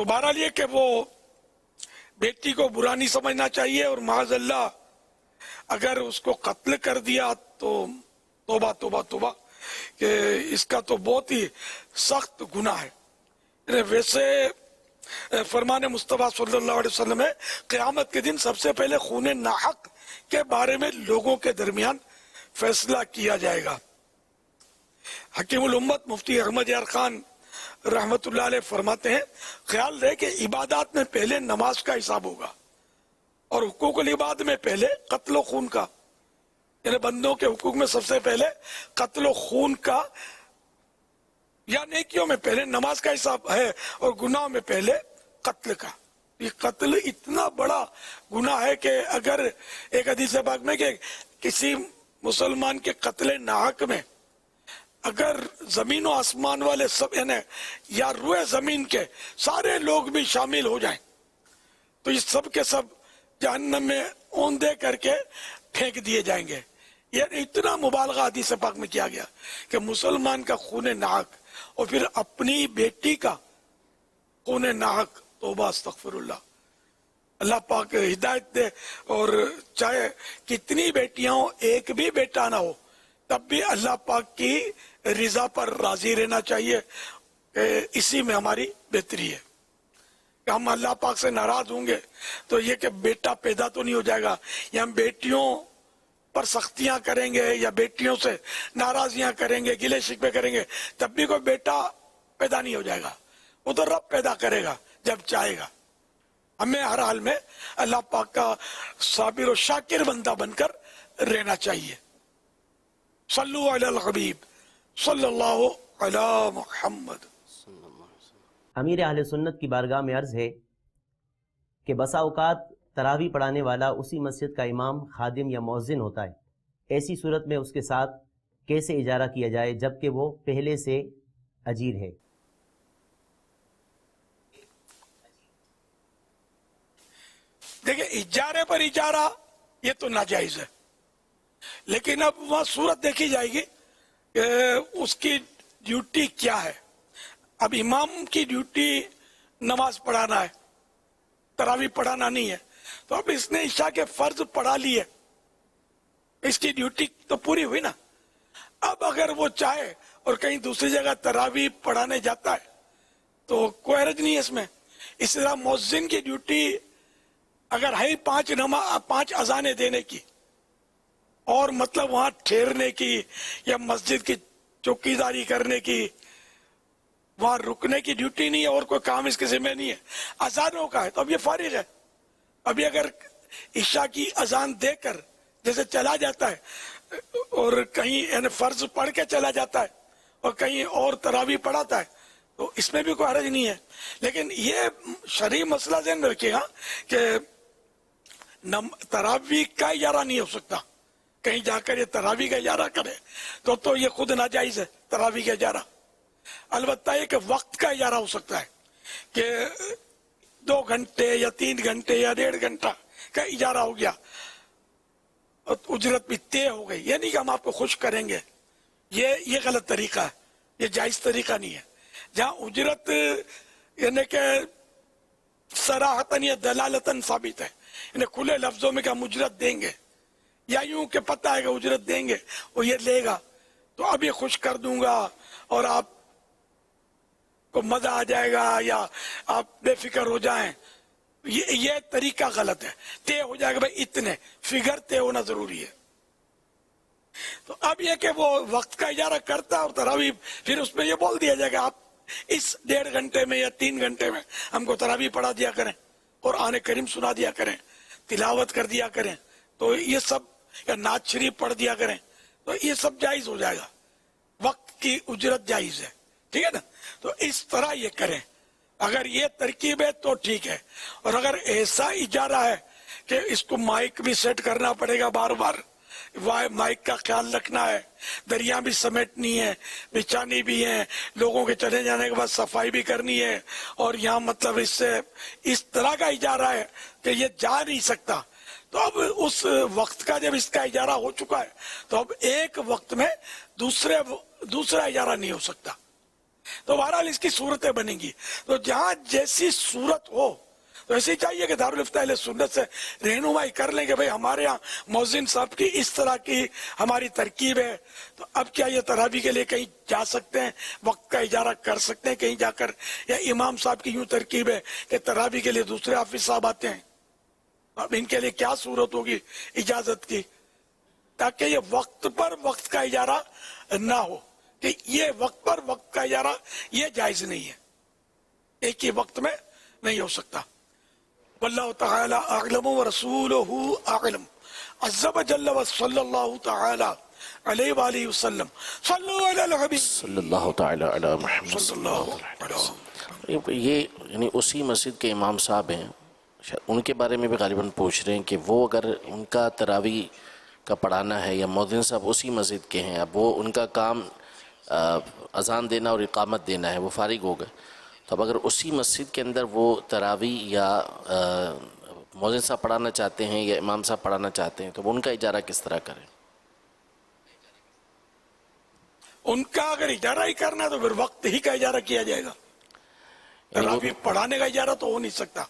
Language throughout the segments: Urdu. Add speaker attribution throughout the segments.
Speaker 1: تو بہرحال یہ کہ وہ بیٹی کو برا نہیں سمجھنا چاہیے، اور معاذ اللہ اگر اس کو قتل کر دیا تو توبہ توبہ توبہ، کہ اس کا تو بہت ہی سخت گناہ ہے۔ ویسے فرمان مصطفیٰ صلی اللہ علیہ وسلم ہے قیامت کے دن سب سے پہلے خون ناحق کے بارے میں لوگوں کے درمیان فیصلہ کیا جائے گا۔ حکیم الامت مفتی احمد یار خان رحمت اللہ علیہ فرماتے ہیں خیال رہے کہ عبادات میں پہلے نماز کا حساب ہوگا اور حقوق العباد میں پہلے قتل و خون کا، یعنی بندوں کے حقوق میں سب سے پہلے قتل و خون کا، یا نیکیوں میں پہلے نماز کا حساب ہے اور گناہ میں پہلے قتل کا۔ یہ قتل اتنا بڑا گناہ ہے کہ اگر ایک حدیث پاک میں کہ کسی مسلمان کے قتل ناحق میں اگر زمین و آسمان والے سب، یعنی یا روئے زمین کے سارے لوگ بھی شامل ہو جائیں تو یہ سب کے سب جہنم میں اوندے کر کے پھینک دیے جائیں گے۔ یہ اتنا مبالغہ حدیث پاک میں کیا گیا کہ مسلمان کا خون ناحق اور پھر اپنی بیٹی کا خون ناحق، توبہ استغفر اللہ۔ اللہ پاک ہدایت دے، اور چاہے کتنی بیٹیاں ہوں ایک بھی بیٹا نہ ہو تب بھی اللہ پاک کی رضا پر راضی رہنا چاہیے، کہ اسی میں ہماری بہتری ہے۔ کہ ہم اللہ پاک سے ناراض ہوں گے تو یہ کہ بیٹا پیدا تو نہیں ہو جائے گا، یا ہم بیٹیوں پر سختیاں کریں گے یا بیٹیوں سے ناراضیاں کریں گے، گلے شکوے کریں گے، تب بھی کوئی بیٹا پیدا نہیں ہو جائے گا۔ وہ تو رب پیدا کرے گا جب چاہے گا۔ ہمیں ہر حال میں اللہ پاک کا صابر و شاکر بندہ بن کر رہنا چاہیے۔ صلو علی الحبیب صلی اللہ علی محمد۔
Speaker 2: امیر اہل سنت کی بارگاہ میں عرض ہے کہ بسا اوقات تراویح پڑھانے والا اسی مسجد کا امام، خادم یا مؤذن ہوتا ہے۔ ایسی صورت میں اس کے ساتھ کیسے اجارہ کیا جائے جبکہ وہ پہلے سے اجیر ہے؟
Speaker 1: دیکھیں اجارے پر اجارہ یہ تو ناجائز ہے، لیکن اب وہاں صورت دیکھی جائے گی کہ اس کی ڈیوٹی کیا ہے۔ اب امام کی ڈیوٹی نماز پڑھانا ہے، تراویح پڑھانا نہیں ہے، تو اب اس نے عشاء کے فرض پڑھا لیے، اس کی ڈیوٹی تو پوری ہوئی نا۔ اب اگر وہ چاہے اور کہیں دوسری جگہ تراویح پڑھانے جاتا ہے تو کوئی حرج نہیں ہے اس میں۔ اس طرح مؤذن کی ڈیوٹی اگر ہے 5 اذانیں دینے کی اور مطلب وہاں ٹھہرنے کی یا مسجد کی چوکیداری کرنے کی، وہاں رکنے کی ڈیوٹی نہیں ہے اور کوئی کام اس کے ذمہ نہیں ہے، اذانوں کا ہے، تو اب یہ فارغ ہے۔ ابھی اگر عشاء کی اذان دے کر جیسے چلا جاتا ہے اور کہیں یعنی فرض پڑھ کے چلا جاتا ہے اور کہیں اور تراویح پڑھاتا ہے تو اس میں بھی کوئی حرج نہیں ہے۔ لیکن یہ شرعی مسئلہ ذہن میں رکھیے گا کہ تراویح کا اجارہ نہیں ہو سکتا، کہیں جا کر یہ تراویح کا اجارہ کرے تو یہ خود ناجائز ہے تراویح کا اجارہ۔ البتہ یہ کہ وقت کا اجارہ ہو سکتا ہے کہ 2 گھنٹے یا 3 گھنٹے یا 1.5 گھنٹہ کا اجارہ ہو گیا اور اجرت بھی طے ہو گئی، یہ نہیں کہ ہم آپ کو خوش کریں گے، یہ غلط طریقہ ہے، یہ جائز طریقہ نہیں ہے۔ جہاں اجرت یعنی کہ صراحتاً یا دلالتاً ثابت ہے، یعنی کھلے لفظوں میں کہ ہم اجرت دیں گے، یا یوں کہ پتہ ہے کہ اجرت دیں گے وہ یہ لے گا تو اب یہ خوش کر دوں گا اور آپ کو مزہ آ جائے گا یا آپ بے فکر ہو جائیں، یہ طریقہ غلط ہے۔ طے ہو جائے گا بھائی اتنے، فگر طے ہونا ضروری ہے۔ تو اب یہ کہ وہ وقت کا اجارہ کرتا ہے اور تراویح پھر اس میں یہ بول دیا جائے گا آپ اس 1.5 گھنٹے میں یا 3 گھنٹے میں ہم کو تراویح پڑھا دیا کریں، قرآن کریم سنا دیا کریں، تلاوت کر دیا کریں، تو یہ سب، یا نعت شریف پڑھ دیا کریں، تو یہ سب جائز ہو جائے گا، وقت کی اجرت جائز ہے، ٹھیک ہے نا۔ تو اس طرح یہ کریں، اگر یہ ترکیب ہے تو ٹھیک ہے۔ اور اگر ایسا اجارہ ہے کہ اس کو مائک بھی سیٹ کرنا پڑے گا بار بار، مائک کا خیال رکھنا ہے، دریا بھی سمیٹنی ہے، بچھانی بھی ہیں، لوگوں کے چلے جانے کے بعد صفائی بھی کرنی ہے، اور یہاں مطلب اس طرح کا اجارہ ہے کہ یہ جا نہیں سکتا، تو اب اس وقت کا جب اس کا اجارہ ہو چکا ہے تو اب ایک وقت میں دوسرا اجارہ نہیں ہو سکتا۔ تو بہرحال اس کی صورتیں بنیں گی. تو جہاں جیسی صورت ہو تو ایسے چاہیے کہ دارالفتہ اہل سنت سے رہنمائی کر لیں کہ بھئی ہمارے ہاں مؤذن صاحب کی اس طرح کی ہماری ترکیب ہے, تو اب کیا یہ تراویح کے لیے کہیں جا سکتے ہیں, وقت کا اجارہ کر سکتے ہیں کہیں جا کر, یا امام صاحب کی یوں ترکیب ہے کہ تراویح کے لیے دوسرے حافظ صاحب آتے ہیں, اب ان کے لیے کیا صورت ہوگی اجازت کی, تاکہ یہ وقت پر وقت کا اجارہ نہ ہو, کہ یہ وقت پر وقت کا اجارہ یہ جائز نہیں ہے, ایک ہی وقت میں نہیں ہو سکتا. واللہ تعالی اعلم ورسولہ اعلم عز وجل وصلی اللہ تعالی علیہ وآلہ وسلم. صلو علی الحبیب
Speaker 3: صلی اللہ تعالی علی محمد
Speaker 1: صلی اللہ علیہ وسلم.
Speaker 3: یہ یعنی اسی مسجد کے امام صاحب ہیں, ان کے بارے میں بھی غالباً پوچھ رہے ہیں کہ وہ اگر ان کا تراویح کا پڑھانا ہے, یا مؤذن صاحب اسی مسجد کے ہیں, اب وہ ان کا کام اذان دینا اور اقامت دینا ہے, وہ فارغ ہو گئے, تو اب اگر اسی مسجد کے اندر وہ تراویح یا مؤذن صاحب پڑھانا چاہتے ہیں یا امام صاحب پڑھانا چاہتے ہیں, تو وہ ان کا اجارہ کس طرح کریں؟
Speaker 1: ان کا اگر اجارہ ہی کرنا ہے تو پھر وقت ہی کا اجارہ کیا جائے گا, تراویح پڑھانے کا اجارہ تو ہو نہیں سکتا.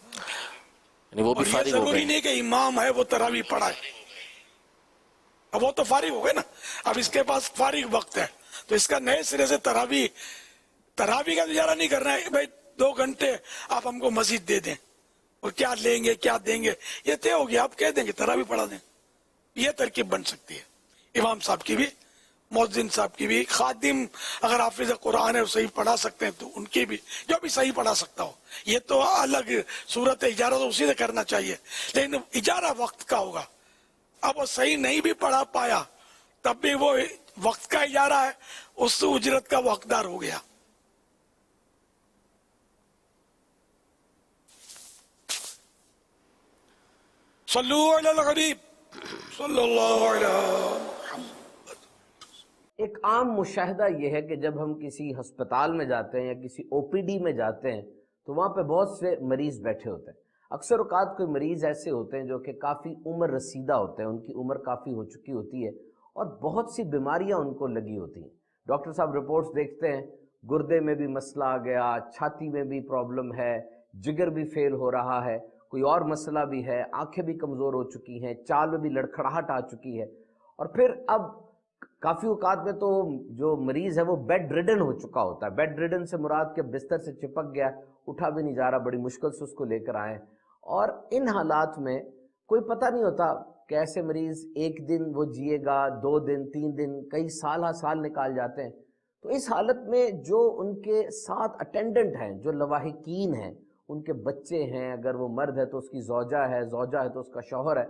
Speaker 3: یعنی وہ بھی
Speaker 1: اور یہ
Speaker 3: فارغ ہو
Speaker 1: ضروری
Speaker 3: گئے.
Speaker 1: نہیں کہ امام ہے وہ تراویح پڑھائے, اب وہ تو فارغ ہو گئے نا, اب اس کے پاس فارغ وقت ہے, تو اس کا نئے سرے سے تراویح کا اجارہ نہیں کرنا ہے. بھائی 2 گھنٹے آپ ہم کو مسجد دے دیں, اور کیا لیں گے کیا دیں گے یہ طے ہو گیا, آپ کہہ دیں گے تراویح پڑھا دیں. یہ ترکیب بن سکتی ہے امام صاحب کی بھی, مؤذن صاحب کی بھی. خادم اگر حافظ قرآن ہے وہ صحیح پڑھا سکتے ہیں تو ان کی بھی, جو بھی صحیح پڑھا سکتا ہو. یہ تو الگ صورت اجارہ تو اسی سے کرنا چاہیے, لیکن اجارہ وقت کا ہوگا. اب وہ صحیح نہیں بھی پڑھا پایا تب بھی وہ وقت کا اجارہ ہے, اس اجرت کا وہ حقدار ہو گیا. صلو علی الحبیب صلی اللہ علیہ.
Speaker 4: ایک عام مشاہدہ یہ ہے کہ جب ہم کسی ہسپتال میں جاتے ہیں یا کسی او پی ڈی میں جاتے ہیں تو وہاں پہ بہت سے مریض بیٹھے ہوتے ہیں. اکثر اوقات کوئی مریض ایسے ہوتے ہیں جو کہ کافی عمر رسیدہ ہوتے ہیں, ان کی عمر کافی ہو چکی ہوتی ہے اور بہت سی بیماریاں ان کو لگی ہوتی ہیں. ڈاکٹر صاحب رپورٹس دیکھتے ہیں, گردے میں بھی مسئلہ آ گیا, چھاتی میں بھی پرابلم ہے, جگر بھی فیل ہو رہا ہے, کوئی اور مسئلہ بھی ہے, آنکھیں بھی کمزور ہو چکی ہیں, چال میں بھی لڑکھڑاہٹ آ چکی ہے. اور پھر اب کافی اوقات میں تو جو مریض ہے وہ بیڈ ریڈن ہو چکا ہوتا ہے. بیڈ ریڈن سے مراد کہ بستر سے چپک گیا, اٹھا بھی نہیں جا رہا, بڑی مشکل سے اس کو لے کر آئے. اور ان حالات میں کوئی پتہ نہیں ہوتا کہ ایسے مریض 1 دن وہ جیے گا, 2 دن, 3 دن, کئی سال نکال جاتے ہیں. تو اس حالت میں جو ان کے ساتھ اٹینڈنٹ ہیں, جو لواحقین ہیں, ان کے بچے ہیں, اگر وہ مرد ہے تو اس کی زوجہ ہے تو اس کا شوہر ہے,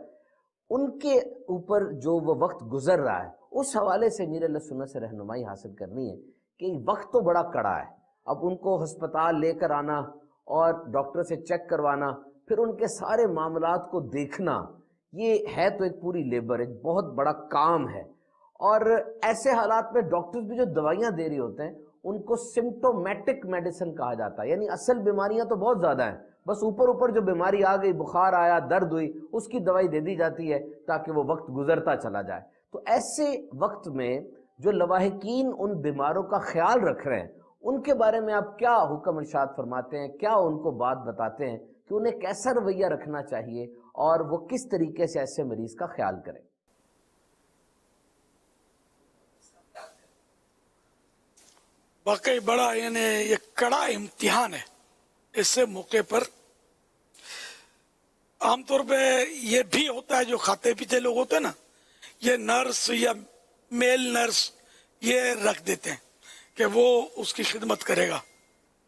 Speaker 4: ان کے اوپر جو وہ وقت گزر رہا ہے, اس حوالے سے امیر اہل سنت سے رہنمائی حاصل کرنی ہے کہ وقت تو بڑا کڑا ہے. اب ان کو ہسپتال لے کر آنا اور ڈاکٹر سے چیک کروانا, پھر ان کے سارے معاملات کو دیکھنا, یہ ہے تو ایک پوری لیبر, ایک بہت بڑا کام ہے. اور ایسے حالات میں ڈاکٹرز بھی جو دوائیاں دے رہے ہوتے ہیں ان کو سمٹومیٹک میڈیسن کہا جاتا ہے, یعنی اصل بیماریاں تو بہت زیادہ ہیں, بس اوپر جو بیماری آ گئی, بخار آیا, درد ہوئی, اس کی دوائی دے دی جاتی ہے تاکہ وہ وقت گزرتا چلا جائے. تو ایسے وقت میں جو لواحقین ان بیماروں کا خیال رکھ رہے ہیں, ان کے بارے میں آپ کیا حکم ارشاد فرماتے ہیں, کیا ان کو بات بتاتے ہیں کہ انہیں کیسا رویہ رکھنا چاہیے اور وہ کس طریقے سے ایسے مریض کا خیال کریں؟
Speaker 1: واقعی بڑا یعنی یہ کڑا امتحان ہے. اس سے موقع پر عام طور پہ یہ بھی ہوتا ہے, جو کھاتے پیتے لوگ ہوتے ہیں نا, یہ نرس یا میل نرس یہ رکھ دیتے ہیں کہ وہ اس کی خدمت کرے گا,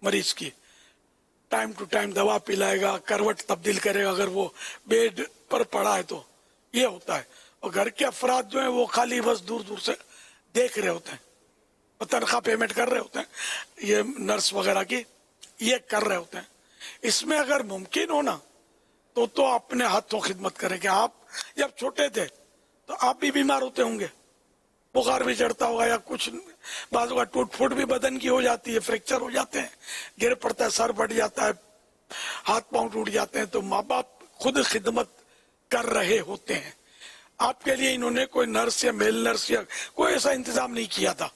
Speaker 1: مریض کی ٹائم ٹو ٹائم دوا پلائے گا, کروٹ تبدیل کرے گا اگر وہ بیڈ پر پڑا ہے تو. یہ ہوتا ہے. اور گھر کے افراد جو ہیں وہ خالی بس دور دور سے دیکھ رہے ہوتے ہیں, تنخواہ پیمنٹ کر رہے ہوتے ہیں, یہ نرس وغیرہ کی یہ کر رہے ہوتے ہیں. اس میں اگر ممکن ہو نا تو اپنے ہاتھوں خدمت کریں. کہ آپ جب چھوٹے تھے تو آپ بھی بیمار ہوتے ہوں گے, بخار بھی چڑھتا ہوگا, یا کچھ بعض کا ٹوٹ پھوٹ بھی بدن کی ہو جاتی ہے, فریکچر ہو جاتے ہیں, گر پڑتا ہے, سر پھٹ جاتا ہے, ہاتھ پاؤں ٹوٹ جاتے ہیں, تو ماں باپ خود خدمت کر رہے ہوتے ہیں. آپ کے لیے انہوں نے کوئی نرس یا میل نرس یا کوئی ایسا انتظام نہیں کیا تھا,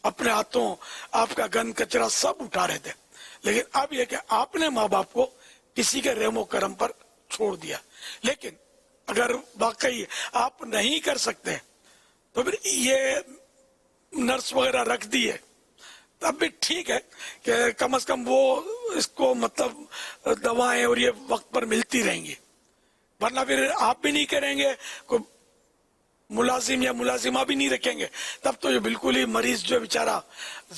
Speaker 1: اپنے ہاتھوں آپ کا گند کچرا سب اٹھا رہے تھے. لیکن اب یہ کہ آپ نے ماں باپ کو کسی کے رحم و کرم پر چھوڑ دیا. لیکن اگر واقعی آپ نہیں کر سکتے تو پھر یہ نرس وغیرہ رکھ دی ہے تب بھی ٹھیک ہے کہ کم از کم وہ اس کو مطلب دوائیں اور یہ وقت پر ملتی رہیں گی. ورنہ پھر آپ بھی نہیں کریں گے, کوئی ملازم یا ملازمہ بھی نہیں رکھیں گے, تب تو یہ بالکل ہی مریض جو بیچارہ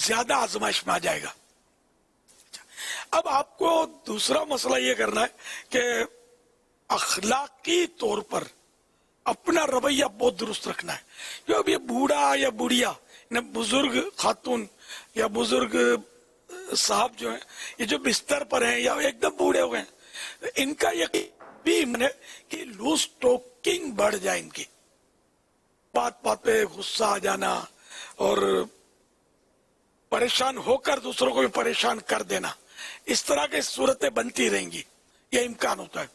Speaker 1: زیادہ آزمائش میں آ جائے گا. اب آپ کو دوسرا مسئلہ یہ کرنا ہے کہ اخلاقی طور پر اپنا رویہ بہت درست رکھنا ہے. جو اب یہ بوڑھا یا بوڑھیا, بزرگ خاتون یا بزرگ صاحب جو ہیں, یہ جو بستر پر ہیں یا ایک دم بوڑھے ہو گئے ہیں, ان کا یہ بھی ہے کہ لوز ٹاکنگ بڑھ جائے, ان کی بات بات پہ غصہ آ جانا اور پریشان ہو کر دوسروں کو بھی پریشان کر دینا, اس طرح کی صورتیں بنتی رہیں گی, یہ امکان ہوتا ہے.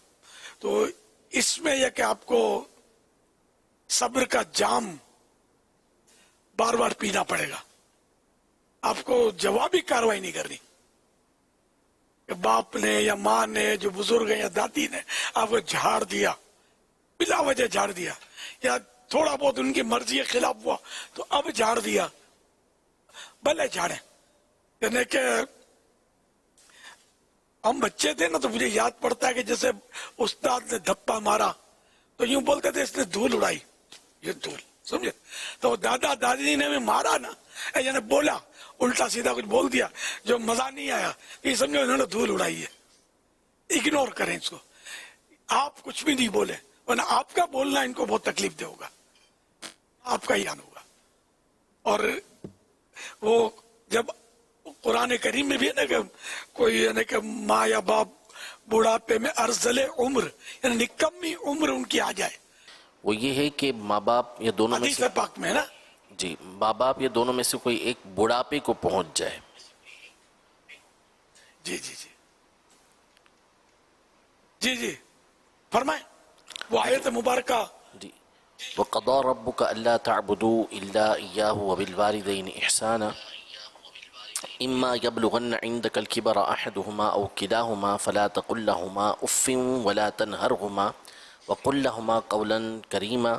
Speaker 1: تو اس میں یہ کہ آپ کو صبر کا جام بار بار پینا پڑے گا. آپ کو جوابی کاروائی نہیں کرنی کہ باپ نے یا ماں نے, جو بزرگ ہیں یا دادی نے آپ کو جھاڑ دیا, بلا وجہ جھاڑ دیا, یا تھوڑا بہت ان کی مرضی کے خلاف ہوا تو اب جھاڑ دیا, بھلے جھاڑیں. یعنی کہ ہم بچے تھے نا تو مجھے یاد پڑتا ہے کہ جیسے استاد نے دھپا مارا تو یوں بولتے تھے اس نے دھول اڑائی, یہ دھول, سمجھے. تو دادا دادی نے ہمیں مارا نا, یعنی بولا الٹا سیدھا کچھ بول دیا جو مزہ نہیں آیا, یہ سمجھو انہوں نے دھول اڑائی ہے, اگنور کریں اس کو. آپ کچھ بھی نہیں بولے, ورنہ آپ کا بولنا ان کو بہت تکلیف دے ہوگا, آپ کا ہی آن ہوگا. اور وہ جب قرآن کریم میں بھی ہے نا کہ کوئی یعنی کہ ماں یا باپ بڑھاپے میں ارذل عمر یعنی نکمی عمر ان کی آ جائے,
Speaker 3: وہ یہ ہے کہ ماں باپ یہ دونوں میں
Speaker 1: حدیث
Speaker 3: سے,
Speaker 1: پاک میں ہے نا,
Speaker 3: جی, ماں باپ یہ دونوں میں سے کوئی ایک بڑھاپے کو پہنچ جائے.
Speaker 1: جی جی جی جی جی فرمائیں وہ آیت مبارکہ.
Speaker 3: جی. وَقَضَى رَبُّكَ أَلَّا تَعْبُدُوا إِلَّا إِيَّاهُ وَبِالْوَالِدَيْنِ إِحْسَانًا إِمَّا يَبْلُغَنَّ عِندَكَ الْكِبَرَ أَحَدُهُمَا أَوْ كِلَاهُمَا فَلَا تَقُل لَّهُمَا أُفٍّ وَلَا تَنْهَرْهُمَا وَقُل لَّهُمَا قَوْلًا كَرِيمًا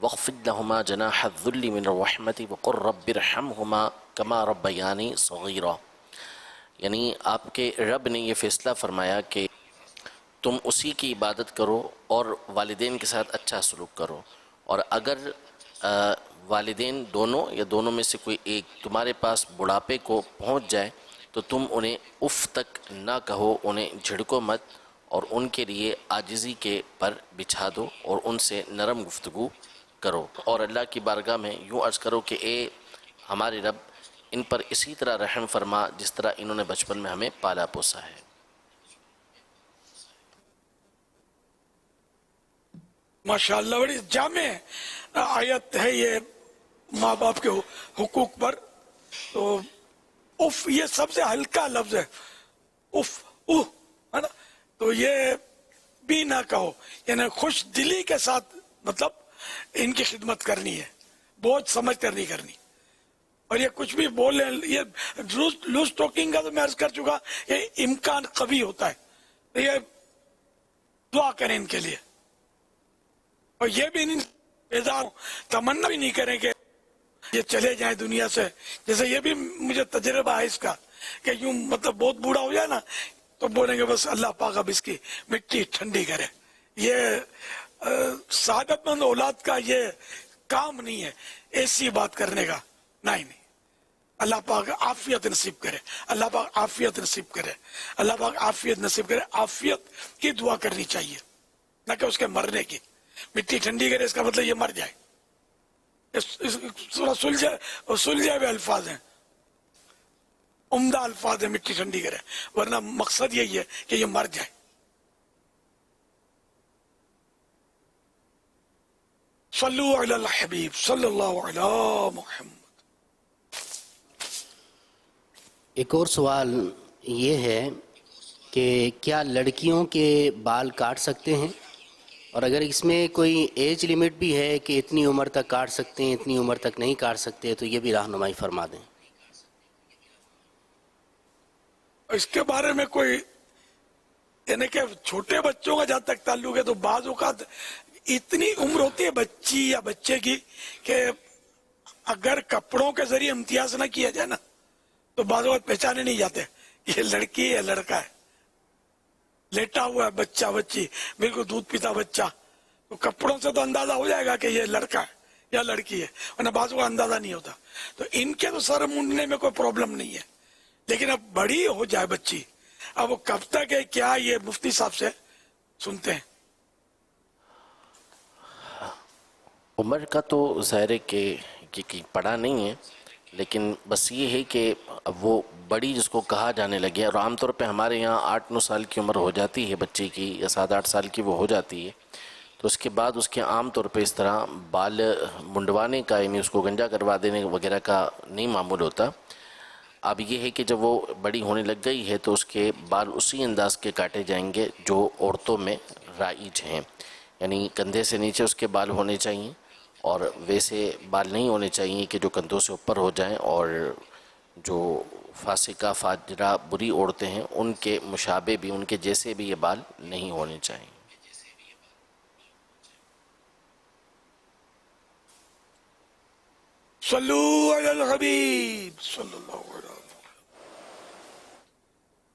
Speaker 3: وَاخْفِضْ لَهُمَا جَنَاحَ الذُّلِّ مِنَ الرَّحْمَةِ وَقُل رَّبِّ ارْحَمْهُمَا كَمَا رَبَّيَانِي صَغِيرًا. یعنی آپ کے رب نے یہ فیصلہ فرمایا کہ تم اسی کی عبادت کرو اور والدین کے ساتھ اچھا سلوک کرو, اور اگر والدین دونوں یا دونوں میں سے کوئی ایک تمہارے پاس بڑھاپے کو پہنچ جائے تو تم انہیں اف تک نہ کہو, انہیں جھڑکو مت, اور ان کے لیے عاجزی کے پر بچھا دو اور ان سے نرم گفتگو کرو, اور اللہ کی بارگاہ میں یوں عرض کرو کہ اے ہمارے رب, ان پر اسی طرح رحم فرما جس طرح انہوں نے بچپن میں ہمیں پالا پوسا ہے.
Speaker 1: ماشاءاللہ بڑی جامع آیت ہے یہ ماں باپ کے حقوق پر. تو اف یہ سب سے ہلکا لفظ ہے, اف ہے نا, تو یہ بھی نہ کہو, یعنی خوش دلی کے ساتھ مطلب ان کی خدمت کرنی ہے, بہت سمجھ کر نہیں کرنی. اور یہ کچھ بھی بولیں, یہ لوز ٹاکنگ کا تو میں عرض کر چکا, یہ امکان قوی ہوتا ہے, تو یہ دعا کریں ان کے لیے. اور یہ بھی نہیں بیدار تمنا بھی نہیں کریں کہ یہ چلے جائیں دنیا سے. جیسے یہ بھی مجھے تجربہ ہے اس کا کہ یوں مطلب بہت بوڑھا ہو جائے نا تو بولیں گے بس اللہ پاک اب اس کی مٹی ٹھنڈی کرے. یہ سعادت مند اولاد کا یہ کام نہیں ہے ایسی بات کرنے کا, نہیں. اللہ پاک عافیت نصیب کرے, اللہ پاک عافیت نصیب کرے, اللہ پاک عافیت نصیب کرے. عافیت کی دعا کرنی چاہیے, نہ کہ اس کے مرنے کی. مٹی ٹھنڈی کرے اس کا مطلب یہ مر جائے. سلجھے ہوئے الفاظ ہیں, عمدہ الفاظ ہیں, مٹی ٹھنڈی کرے, ورنہ مقصد یہی ہے کہ یہ مر جائے. صلو علی الحبیب صلی اللہ علی محمد.
Speaker 5: ایک اور سوال یہ ہے کہ کیا لڑکیوں کے بال کاٹ سکتے ہیں, اور اگر اس میں کوئی ایج لیمٹ بھی ہے کہ اتنی عمر تک کاٹ سکتے ہیں اتنی عمر تک نہیں کاٹ سکتے, تو یہ بھی رہنمائی فرما دیں.
Speaker 1: اس کے بارے میں کوئی یعنی کہ چھوٹے بچوں کا جہاں تک تعلق ہے تو بعض اوقات اتنی عمر ہوتی ہے بچی یا بچے کی کہ اگر کپڑوں کے ذریعے امتیاز نہ کیا جائے نا تو بعض اوقات پہچانے نہیں جاتے یہ لڑکی ہے لڑکا ہے. لیٹا ہوا ہے بچہ بچی بالکل دودھ پیتا بچہ تو کپڑوں سے تو اندازہ ہو جائے گا کہ یہ لڑکا ہے یا لڑکی ہے, ورنہ بعض اوقات اندازہ نہیں ہوتا. تو ان کے تو سر مونڈنے میں کوئی پرابلم نہیں ہے, لیکن اب بڑی ہو جائے بچی, اب وہ کب تک ہے کیا یہ مفتی صاحب سے سنتے ہیں.
Speaker 3: عمر کا تو ظاہر ہے کہ پڑھا نہیں ہے, لیکن بس یہ ہے کہ اب وہ بڑی جس کو کہا جانے لگے, اور عام طور پہ ہمارے یہاں 8-9 سال کی عمر ہو جاتی ہے بچے کی, یا 7-8 سال کی وہ ہو جاتی ہے, تو اس کے بعد اس کے عام طور پہ اس طرح بال منڈوانے کا یعنی اس کو گنجا کروا دینے وغیرہ کا نہیں معمول ہوتا. اب یہ ہے کہ جب وہ بڑی ہونے لگ گئی ہے تو اس کے بال اسی انداز کے کاٹے جائیں گے جو عورتوں میں رائج ہیں, یعنی کندھے سے نیچے اس کے بال ہونے چاہیے, اور ویسے بال نہیں ہونے چاہیے کہ جو کندھوں سے اوپر ہو جائیں, اور جو فاسقہ فاجرہ بری عورتیں ہیں ان کے مشابہ بھی, ان کے جیسے بھی یہ بال نہیں ہونے چاہیے.
Speaker 1: صلو علی الحبیب صلی اللہ علیہ وسلم.